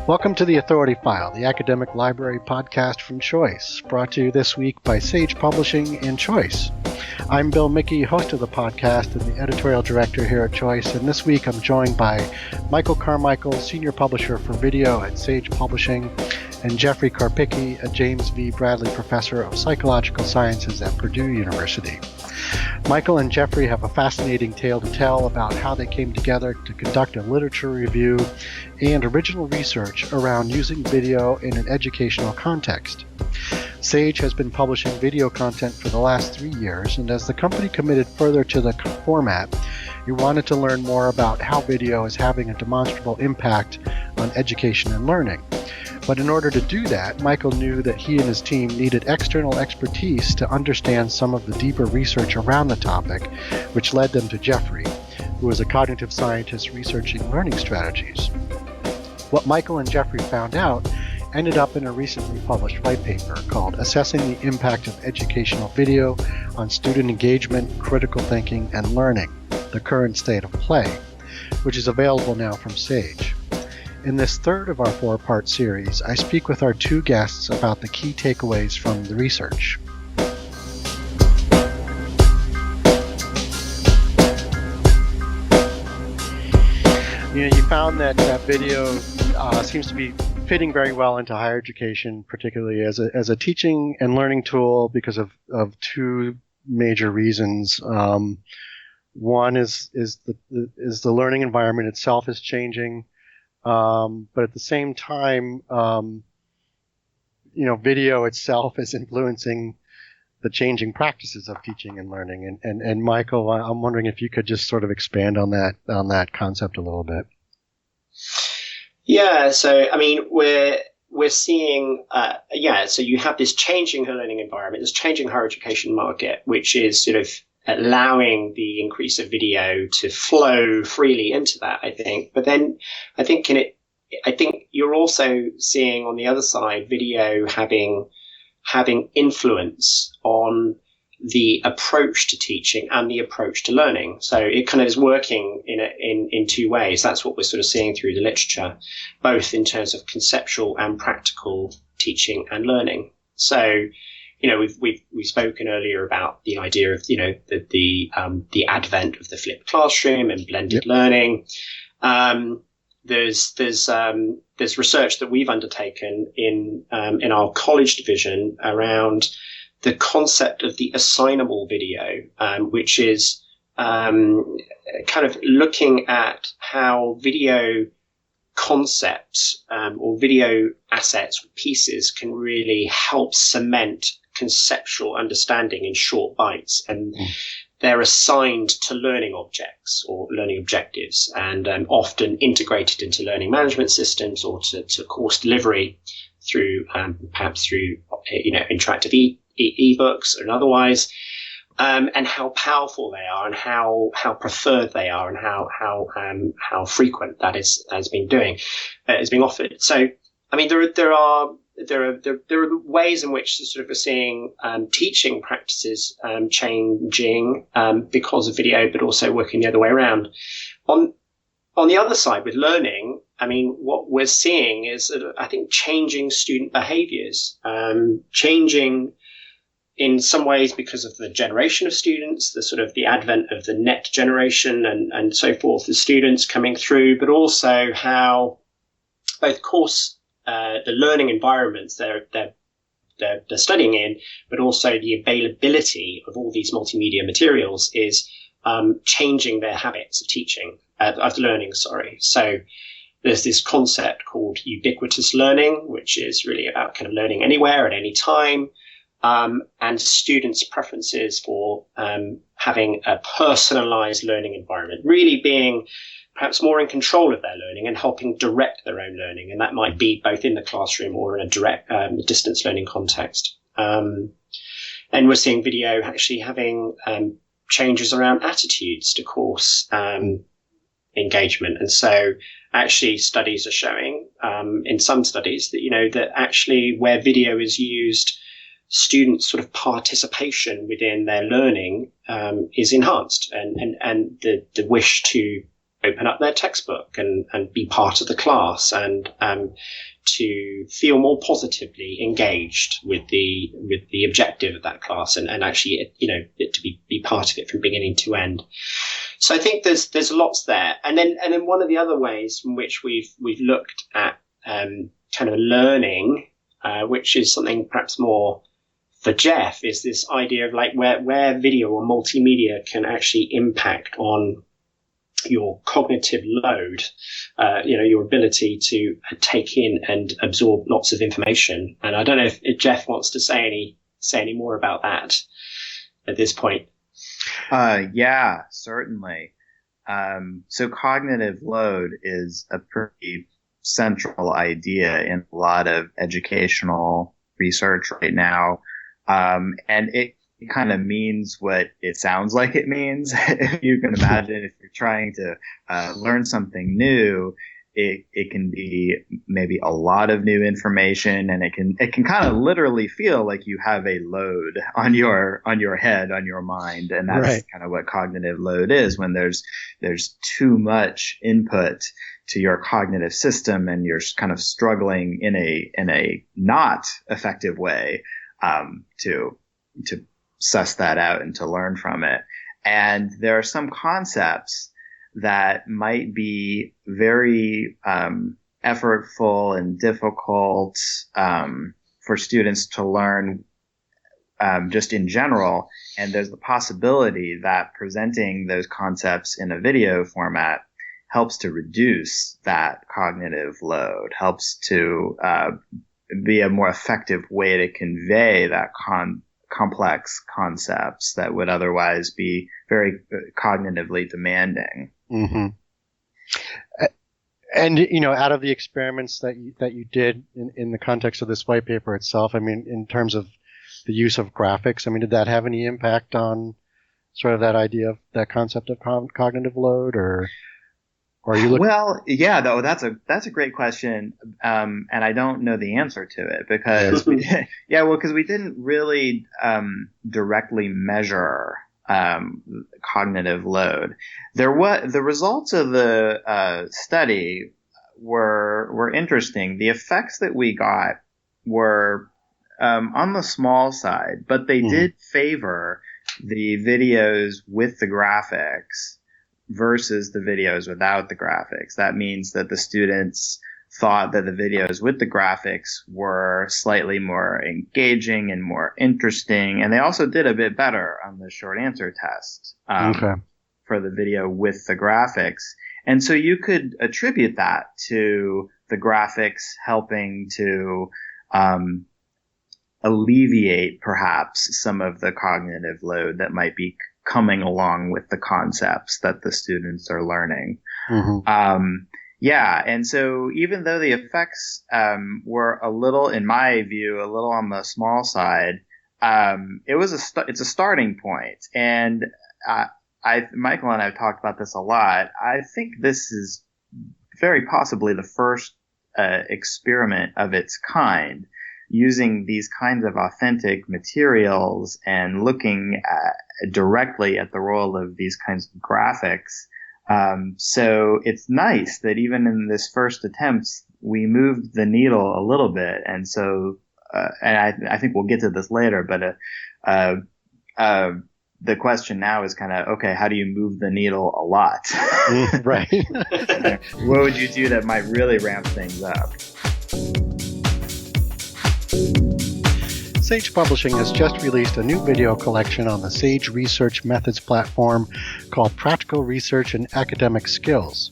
Welcome to the Authority File, the academic library podcast from Choice, brought to you this week by Sage Publishing and Choice. I'm Bill Mickey, host of the podcast and the editorial director here at Choice, and this week I'm joined by Michael Carmichael, senior publisher for video at Sage Publishing, and Jeffrey Karpicke, a James V. Bradley professor of psychological sciences at Purdue University. Michael and Jeffrey have a fascinating tale to tell about how they came together to conduct a literature review and original research around using video in an educational context. Sage has been publishing video content for the last 3 years, and as the company committed further to the format, we wanted to learn more about how video is having a demonstrable impact on education and learning. But in order to do that, Michael knew that he and his team needed external expertise to understand some of the deeper research around the topic, which led them to Jeffrey, who is a cognitive scientist researching learning strategies. What Michael and Jeffrey found out ended up in a recently published white paper called Assessing the Impact of Educational Video on Student Engagement, Critical Thinking, and Learning, the Current State of Play, which is available now from Sage. In this third of our four-part series, I speak with our two guests about the key takeaways from the research. You found that video seems to be fitting very well into higher education, particularly as a teaching and learning tool because of two major reasons. One is the learning environment itself is changing. But at the same time, video itself is influencing the changing practices of teaching and learning. And Michael, I'm wondering if you could just sort of expand on that concept a little bit. Yeah. So, I mean, we're seeing, so you have this changing learning environment, this changing higher education market, which is sort of allowing the increase of video to flow freely into that, I think. But then I think you're also seeing on the other side video having influence on the approach to teaching and the approach to learning. So it kind of is working in two ways. That's what we're sort of seeing through the literature, both in terms of conceptual and practical teaching and learning. So we've spoken earlier about the idea of the advent of the flipped classroom and blended learning. There's research that we've undertaken in our college division around the concept of the assignable video, which is kind of looking at how video concepts or video assets or pieces can really help cement conceptual understanding in short bites, and they're assigned to learning objects or learning objectives, and often integrated into learning management systems or to course delivery through perhaps through interactive e-books or otherwise, and how powerful they are and how preferred they are and how frequent that is being offered. So I mean there are ways in which sort of we're seeing teaching practices changing because of video, but also working the other way around. On the other side, with learning, I mean, what we're seeing is, I think, changing student behaviours, changing in some ways because of the generation of students, the sort of the advent of the net generation and so forth, the students coming through, but also how both course the learning environments they're studying in, but also the availability of all these multimedia materials is changing their habits of teaching, of learning, sorry. So there's this concept called ubiquitous learning, which is really about kind of learning anywhere at any time, and students' preferences for having a personalized learning environment, really being perhaps more in control of their learning and helping direct their own learning. And that might be both in the classroom or in a direct distance learning context. And we're seeing video actually having changes around attitudes to course engagement. And so actually studies are showing in some studies that, that actually where video is used, students' sort of participation within their learning is enhanced, and the wish to open up their textbook and be part of the class, and to feel more positively engaged with the objective of that class, and actually, to be part of it from beginning to end. So I think there's lots there. And then one of the other ways in which we've looked at kind of learning, which is something perhaps more for Jeff, is this idea of like where video or multimedia can actually impact on your cognitive load, your ability to take in and absorb lots of information. And I don't know if Jeff wants to say any more about that at this point. Yeah, certainly. So cognitive load is a pretty central idea in a lot of educational research right now. And it kind of means what it sounds like it means. If you can imagine, if you're trying to learn something new, it can be maybe a lot of new information, and it can kind of literally feel like you have a load on your head, on your mind, and that's right. Kind of what cognitive load is, when there's too much input to your cognitive system, and you're kind of struggling in a not effective way to suss that out and to learn from it. And there are some concepts that might be very effortful and difficult for students to learn just in general. And there's the possibility that presenting those concepts in a video format helps to reduce that cognitive load, helps to be a more effective way to convey that complex concepts that would otherwise be very cognitively demanding. Mm-hmm. And out of the experiments that you did in the context of this white paper itself, I mean, in terms of the use of graphics, I mean, did that have any impact on sort of that idea of that concept of cognitive load, or are you looking? Well, yeah, though that's a great question, and I don't know the answer to it because because we didn't really directly measure cognitive load. The results of the study were interesting. The effects that we got were on the small side, but they did favor the videos with the graphics versus the videos without the graphics. That means that the students thought that the videos with the graphics were slightly more engaging and more interesting. And they also did a bit better on the short answer test for the video with the graphics. And so you could attribute that to the graphics helping to alleviate perhaps some of the cognitive load that might be coming along with the concepts that the students are learning. Mm-hmm. And so even though the effects were a little, in my view, a little on the small side, it's a starting point. And Michael and I have talked about this a lot. I think this is very possibly the first experiment of its kind, using these kinds of authentic materials and looking directly at the role of these kinds of graphics. So it's nice that even in this first attempt, we moved the needle a little bit. And so, and I think we'll get to this later, but the question now is kind of, okay, how do you move the needle a lot? Right. What would you do that might really ramp things up? Sage Publishing has just released a new video collection on the Sage Research Methods platform called Practical Research and Academic Skills.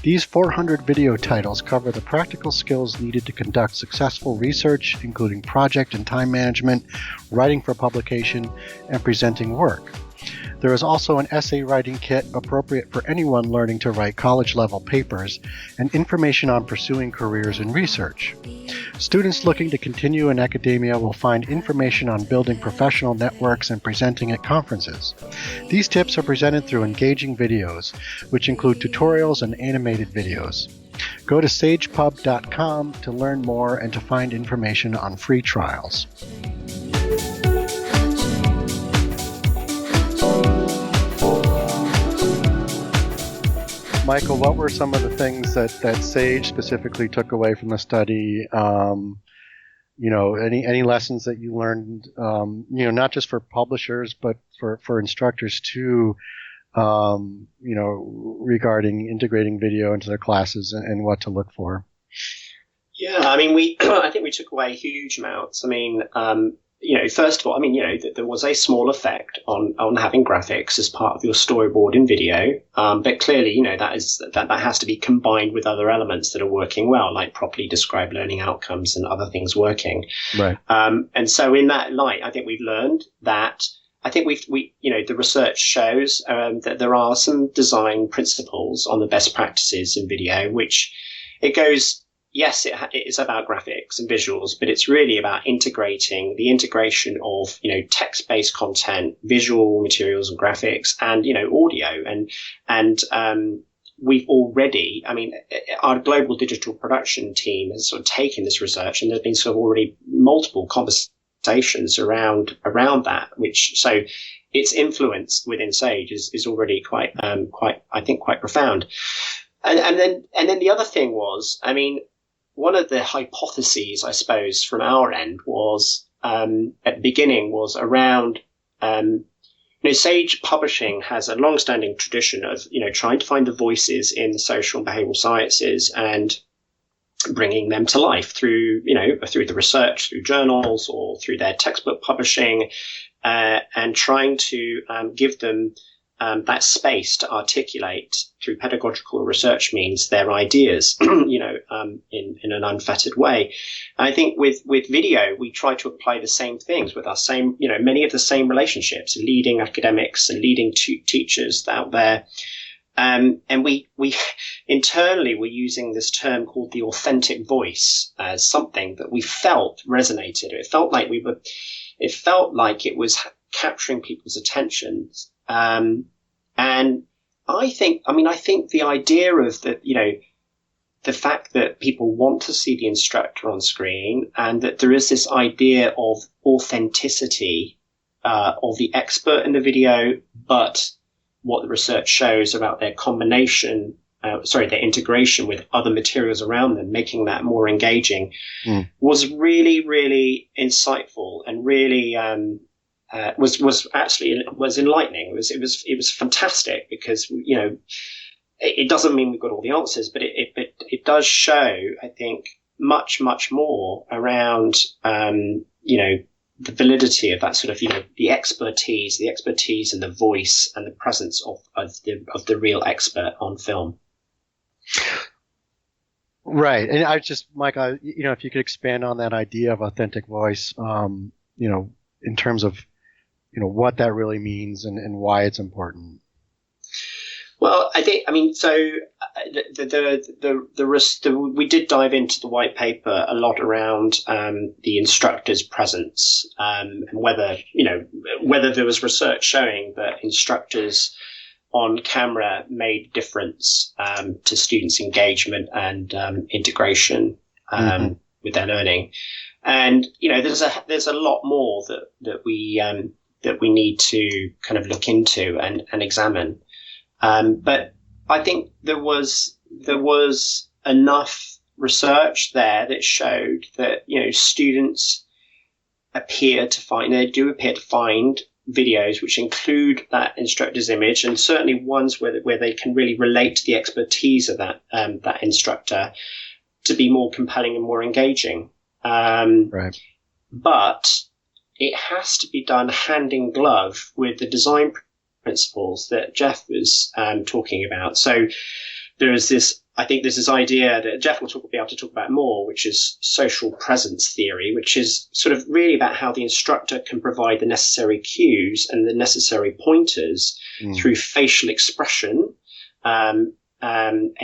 These 400 video titles cover the practical skills needed to conduct successful research, including project and time management, writing for publication, and presenting work. There is also an essay writing kit appropriate for anyone learning to write college-level papers, and information on pursuing careers in research. Students looking to continue in academia will find information on building professional networks and presenting at conferences. These tips are presented through engaging videos, which include tutorials and animated videos. Go to sagepub.com to learn more and to find information on free trials. Michael, what were some of the things that Sage specifically took away from the study? Any lessons that you learned, not just for publishers, but for instructors too, regarding integrating video into their classes and what to look for? Yeah, I mean, I think we took away huge amounts. I mean, first of all, there was a small effect on having graphics as part of your storyboard in video. But clearly, that has to be combined with other elements that are working well, like properly described learning outcomes and other things working. Right. And so in that light, I think we've learned that the research shows that there are some design principles on the best practices in video, which it goes. Yes, it is about graphics and visuals, but it's really about integrating the integration of, text-based content, visual materials and graphics, and, audio. And we've already, our global digital production team has sort of taken this research, and there's been sort of already multiple conversations around that, so its influence within Sage is already quite profound. And then the other thing was, one of the hypotheses, I suppose, from our end was at the beginning was around, Sage Publishing has a long-standing tradition of, trying to find the voices in the social and behavioral sciences and bringing them to life through the research, through journals or through their textbook publishing, and trying to give them that space to articulate through pedagogical research means their ideas, in an unfettered way. And I think with video, we try to apply the same things with our same, many of the same relationships, leading academics and leading teachers out there. And we internally we're using this term called the authentic voice as something that we felt resonated. It felt like it was capturing people's attention. And I think the idea of the fact that people want to see the instructor on screen and that there is this idea of authenticity, of the expert in the video, but what the research shows about their their integration with other materials around them, making that more engaging, was really, really insightful and really, was enlightening. It was fantastic because it doesn't mean we've got all the answers, but it does show, I think, much more around the validity of that sort of the expertise and the voice and the presence of the real expert on film. Right, and I just, Mike, if you could expand on that idea of authentic voice, in terms of what that really means and why it's important. Well, we did dive into the white paper a lot around the instructor's presence, and whether there was research showing that instructors on camera made a difference to students' engagement and integration with their learning. And there's a lot more that we need to kind of look into and examine. But I think there was enough research there that showed that students appear to find videos which include that instructor's image, and certainly ones where they can really relate to the expertise of that instructor, to be more compelling and more engaging. Right. But it has to be done hand in glove with the design principles that Jeff was talking about. So there's this idea that Jeff will be able to talk about more, which is social presence theory, which is sort of really about how the instructor can provide the necessary cues and the necessary pointers through facial expression, and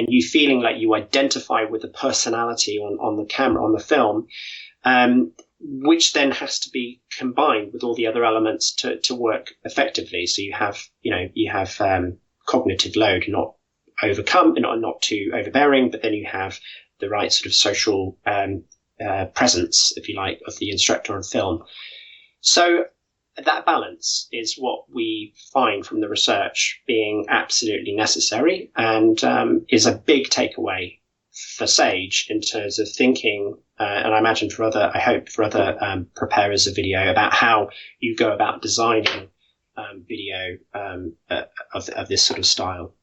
you feeling like you identify with the personality on the camera, on the film, which then has to be combined with all the other elements to work effectively. So you have cognitive load not overcome, not too overbearing, but then you have the right sort of social presence, if you like, of the instructor on film. So that balance is what we find from the research being absolutely necessary, and is a big takeaway for Sage in terms of thinking, and I imagine I hope for other preparers of video, about how you go about designing video of this sort of style.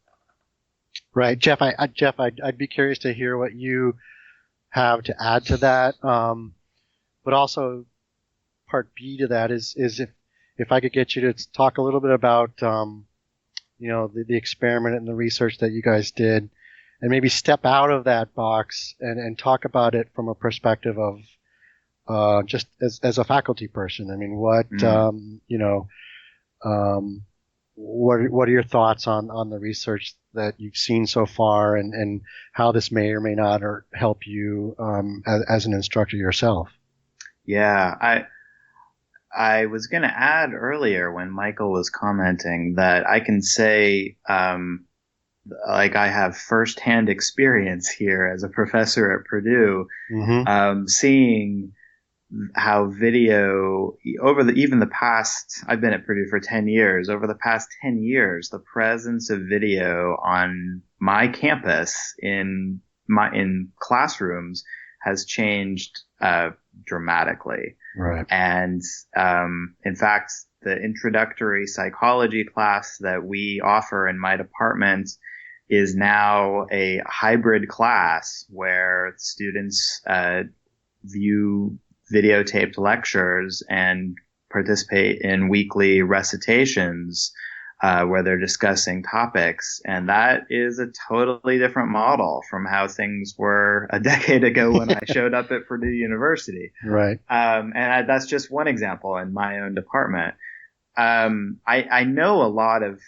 Right, Jeff. I'd be curious to hear what you have to add to that. But also, part B to that is if I could get you to talk a little bit about the experiment and the research that you guys did, and maybe step out of that box and talk about it from a perspective of just as a faculty person. I mean, what what are your thoughts on the research that you've seen so far, and how this may or may not help you as an instructor yourself? Yeah, I was going to add earlier when Michael was commenting that I can say, like, I have firsthand experience here as a professor at Purdue, seeing how video even the past, I've been at Purdue for 10 years, over the past 10 years, the presence of video on my campus in classrooms has changed dramatically. Right. And in fact, the introductory psychology class that we offer in my department is now a hybrid class where students view videotaped lectures and participate in weekly recitations where they're discussing topics. And that is a totally different model from how things were a decade ago when I showed up at Purdue University. Right. And that's just one example in my own department. I know a lot of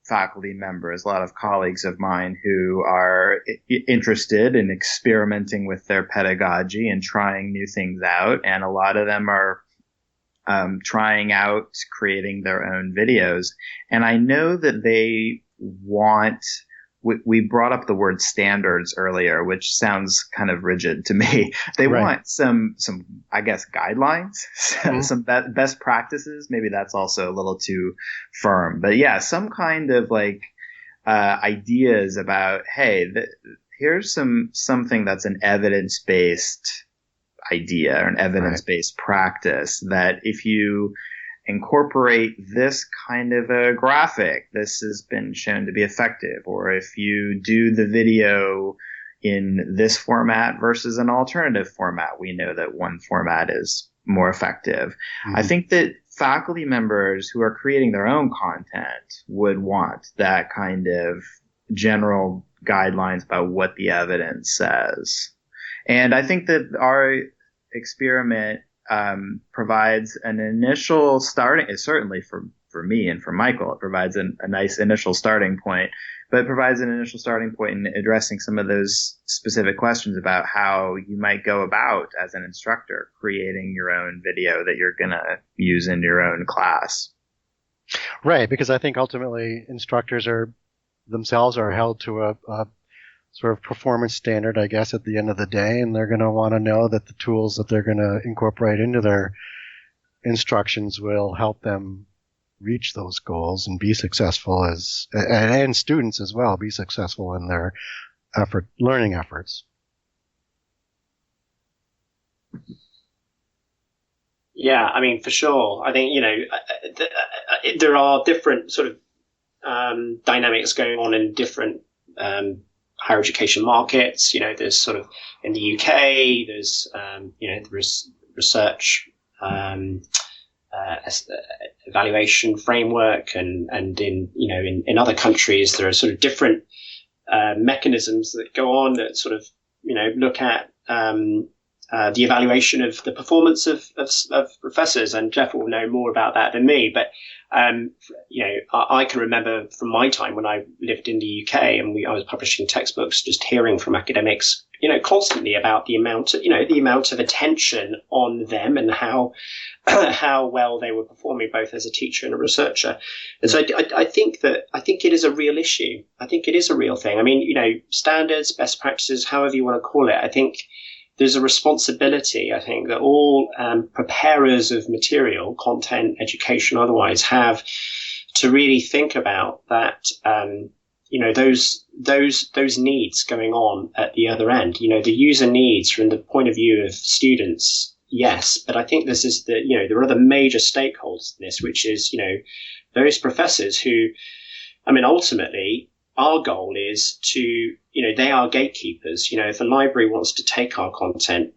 faculty members, a lot of colleagues of mine who are interested in experimenting with their pedagogy and trying new things out. And a lot of them are trying out creating their own videos. And I know that they want, we brought up the word standards earlier, which sounds kind of rigid to me. They want some, I guess, guidelines, some best practices. Maybe that's also a little too firm, but yeah, some kind of like ideas about, hey, here's something that's an evidence-based idea or an evidence-based practice, that if you incorporate this kind of a graphic, this has been shown to be effective. Or if you do the video in this format versus an alternative format, we know that one format is more effective. I think that faculty members who are creating their own content would want that kind of general guidelines about what the evidence says. And I think that our experiment provides an initial starting, certainly for me and for Michael, it provides a nice initial starting point, but it provides an initial starting point in addressing some of those specific questions about how you might go about as an instructor creating your own video that you're going to use in your own class. Right, because I think ultimately instructors themselves are held to a sort of performance standard, I guess, at the end of the day, and they're going to want to know that the tools that they're going to incorporate into their instructions will help them reach those goals and be successful and students as well be successful in their learning efforts. Yeah, I mean, for sure. I think, there are different sort of dynamics going on in different higher education markets. There's sort of in the UK, there's research evaluation framework, and in other countries there are sort of different mechanisms that go on that sort of look at the evaluation of the performance of professors, and Jeff will know more about that than me. But I can remember from my time when I lived in the UK and I was publishing textbooks, just hearing from academics, constantly about the amount of attention on them and how well they were performing both as a teacher and a researcher. And so I think it is a real issue. I think it is a real thing. I mean, standards, best practices, however you want to call it. I think there's a responsibility, I think, that all preparers of material, content, education, otherwise, have to really think about that. Those needs going on at the other end. The user needs from the point of view of students, yes, but I think this is there are other major stakeholders in this, which is those professors who, ultimately, our goal is to, they are gatekeepers. If a library wants to take our content,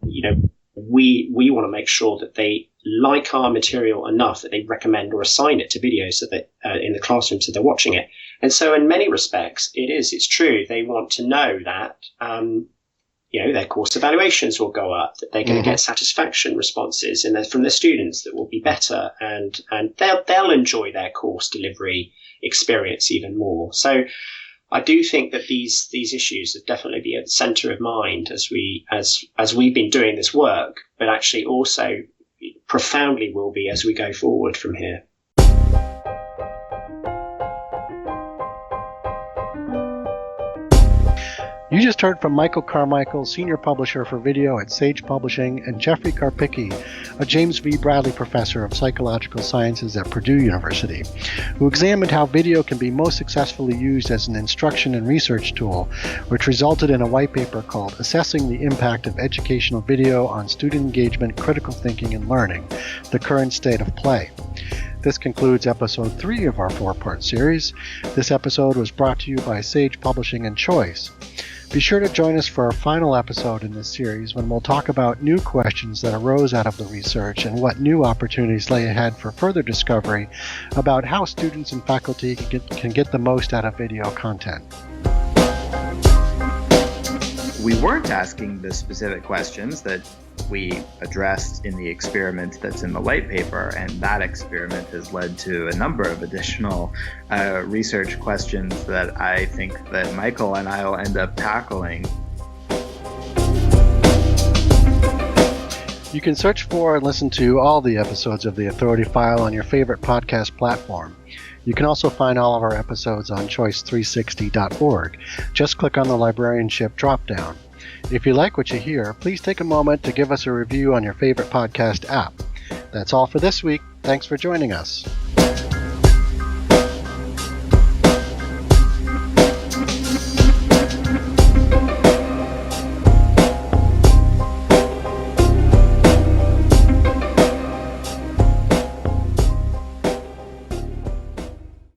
we want to make sure that they like our material enough that they recommend or assign it to video so that in the classroom, so they're watching it. And so in many respects, it's true. They want to know that, their course evaluations will go up, that they're going to get satisfaction responses from their students that will be better, and they'll enjoy their course delivery experience even more. So I do think that these issues have definitely be at the centre of mind as we've been doing this work, but actually also profoundly will be as we go forward from here. You just heard from Michael Carmichael, Senior Publisher for Video at Sage Publishing, and Jeffrey Karpicke, a James V. Bradley Professor of Psychological Sciences at Purdue University, who examined how video can be most successfully used as an instruction and research tool, which resulted in a white paper called Assessing the Impact of Educational Video on Student Engagement, Critical Thinking, and Learning, the Current State of Play. This concludes episode 3 of our 4-part series. This episode was brought to you by Sage Publishing and Choice. Be sure to join us for our final episode in this series, when we'll talk about new questions that arose out of the research and what new opportunities lay ahead for further discovery about how students and faculty can get the most out of video content. We weren't asking the specific questions that we addressed in the experiment that's in the white paper, and that experiment has led to a number of additional research questions that I think that Michael and I will end up tackling. You can search for and listen to all the episodes of The Authority File on your favorite podcast platform. You can also find all of our episodes on choice360.org. Just click on the librarianship drop-down. If you like what you hear, please take a moment to give us a review on your favorite podcast app. That's all for this week. Thanks for joining us.